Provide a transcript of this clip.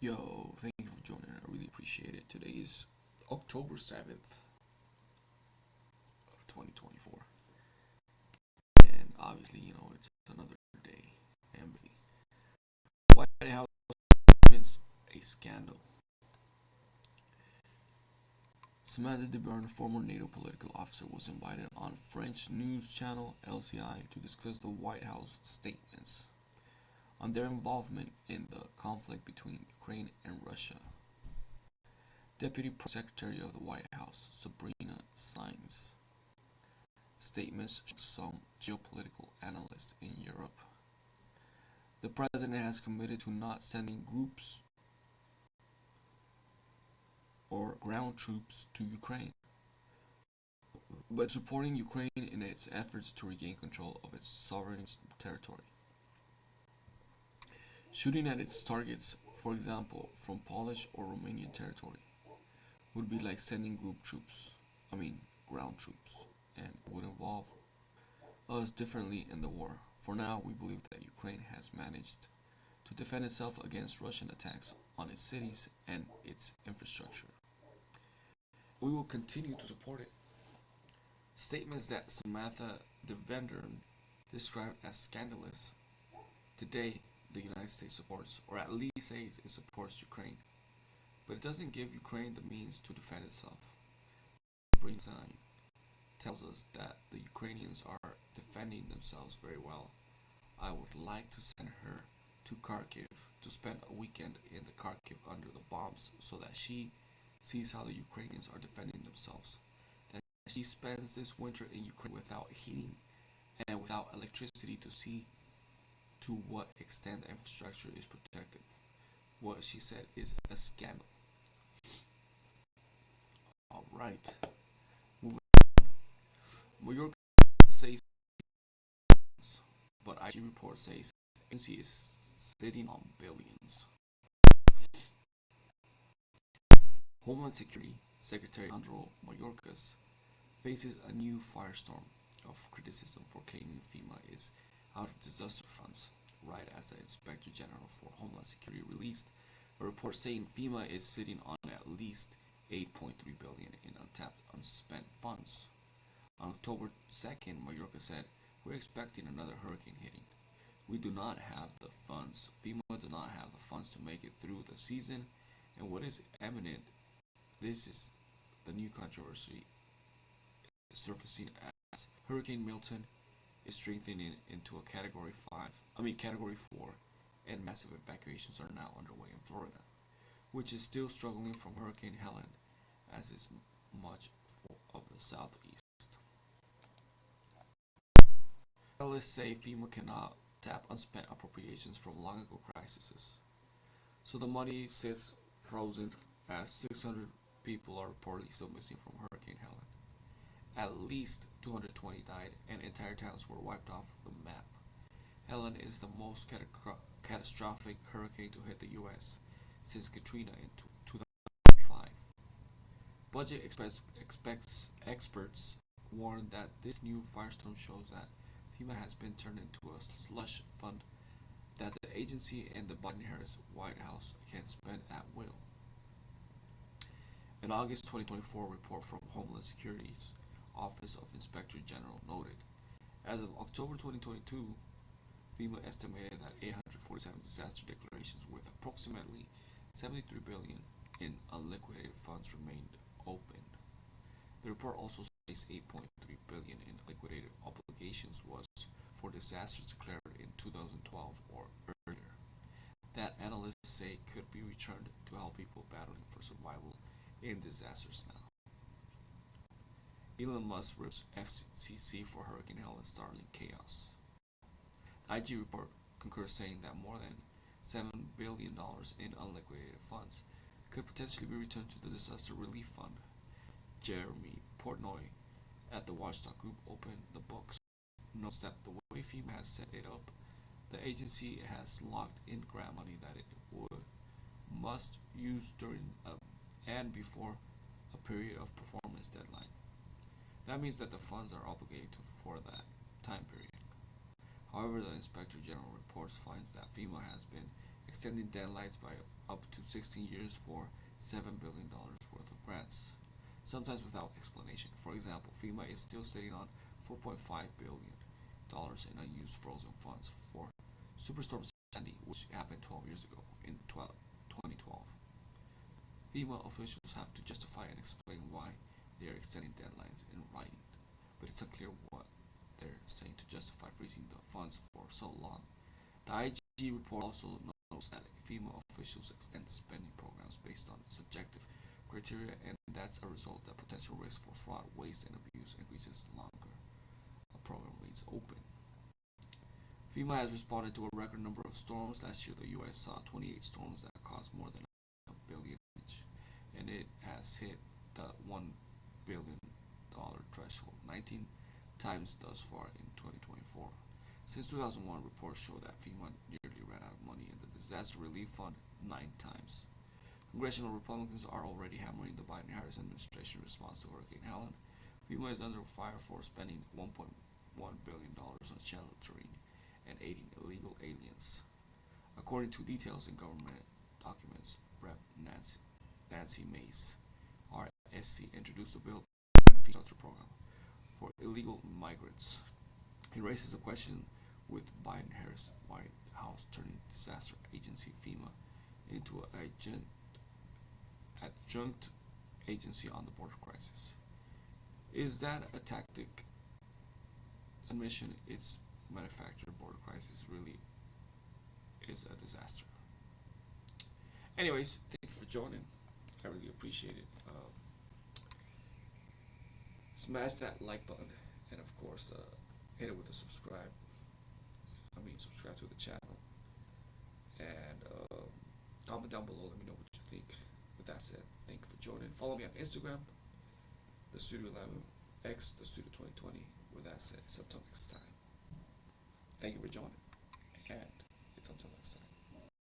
Yo, thank you for joining. I really appreciate it. Today is October 7th of 2024. And obviously, it's another day. And the White House admits a scandal. Samantha de Bern, former NATO political officer, was invited on French news channel LCI to discuss the White House statements on their involvement in the conflict between Ukraine and Russia. Deputy Press Secretary of the White House, Sabrina Sines, statements some geopolitical analysts in Europe. The president has committed to not sending groups or ground troops to Ukraine, but supporting Ukraine in its efforts to regain control of its sovereign territory. Shooting at its targets, for example, from Polish or Romanian territory, would be like sending ground troops, and would involve us differently in the war. For now, we believe that Ukraine has managed to defend itself against Russian attacks on its cities and its infrastructure. We will continue to support it. Statements that Samantha de Vendern described as scandalous. Today, the United States supports, or at least says it supports Ukraine, but it doesn't give Ukraine the means to defend itself. Brinstein tells us that the Ukrainians are defending themselves very well. I would like to send her to Kharkiv to spend a weekend in the Kharkiv under the bombs so that she sees how the Ukrainians are defending themselves. That she spends this winter in Ukraine without heating and without electricity to see to what extent the infrastructure is protected. What she said is a scandal. Alright. Moving on. Mayorkas says, but IG report says agency is sitting on billions. Homeland Security Secretary Alejandro Mayorkas faces a new firestorm of criticism for claiming FEMA is out of disaster funds, right as the Inspector General for Homeland Security released a report saying FEMA is sitting on at least $8.3 billion in untapped, unspent funds. On October 2nd, Mayorkas said, "We're expecting another hurricane hitting. We do not have the funds. FEMA does not have the funds to make it through the season, and what is imminent, this is the new controversy surfacing as Hurricane Milton is strengthening into a Category 4, and massive evacuations are now underway in Florida, which is still struggling from Hurricane Helen, as is much of the southeast. Analysts say FEMA cannot tap unspent appropriations from long ago crises, so the money sits frozen as 600 people are reportedly still missing from Hurricane Helen. At least 220 died, and entire towns were wiped off the map. Helen is the most catastrophic hurricane to hit the U.S. since Katrina in 2005. Budget experts warn that this new firestorm shows that FEMA has been turned into a slush fund that the agency and the Biden-Harris White House can spend at will. An August 2024 report from Homeland Security's Office of Inspector General noted, as of October 2022, FEMA estimated that 847 disaster declarations worth approximately $73 billion in unliquidated funds remained open. The report also says $8.3 billion in liquidated obligations was for disasters declared in 2012 or earlier, that analysts say could be returned to help people battling for survival in disasters now. Elon Musk rips FCC for Hurricane Helen Starlink chaos. The IG report concurs, saying that more than $7 billion in unliquidated funds could potentially be returned to the Disaster Relief Fund. Jeremy Portnoy at the Watchdog Group opened the books, notes that the way FEMA has set it up, the agency has locked in grant money that it must use during and before a period of performance deadline. That means that the funds are obligated for that time period. However, the Inspector General report finds that FEMA has been extending deadlines by up to 16 years for $7 billion worth of grants, sometimes without explanation. For example, FEMA is still sitting on $4.5 billion in unused frozen funds for Superstorm Sandy, which happened 12 years ago in 2012. FEMA officials have to justify and explain why they are extending deadlines in writing, but it's unclear what they're saying to justify freezing the funds for so long. The IG report also notes that FEMA officials extend spending programs based on subjective criteria, and that's a result that potential risk for fraud, waste, and abuse increases the longer a program remains open. FEMA has responded to a record number of storms. Last year, the U.S. saw 28 storms that caused more than a billion damage, and it has hit the $1 billion threshold 19 times thus far in 2024. Since 2001, reports show that FEMA nearly ran out of money in the Disaster Relief Fund 9 times. Congressional Republicans are already hammering the Biden-Harris administration response to Hurricane Helen. FEMA is under fire for spending $1.1 billion on sheltering and aiding illegal aliens. According to details in government documents, Rep. Nancy Mace, RSC, introduced a bill to fee shelter program for illegal migrants. It raises a question with Biden-Harris White House turning disaster agency FEMA into an adjunct agency on the border crisis. Is that a tactic? Admission its manufactured border crisis really is a disaster. Anyways, thank you for joining. I really appreciate it. Smash that like button, and of course, hit it with a subscribe to the channel, and comment down below. Let me know what you think. With that said, thank you for joining. Follow me on Instagram, the Studio 11 X, the Studio 2020. With that said, until next time.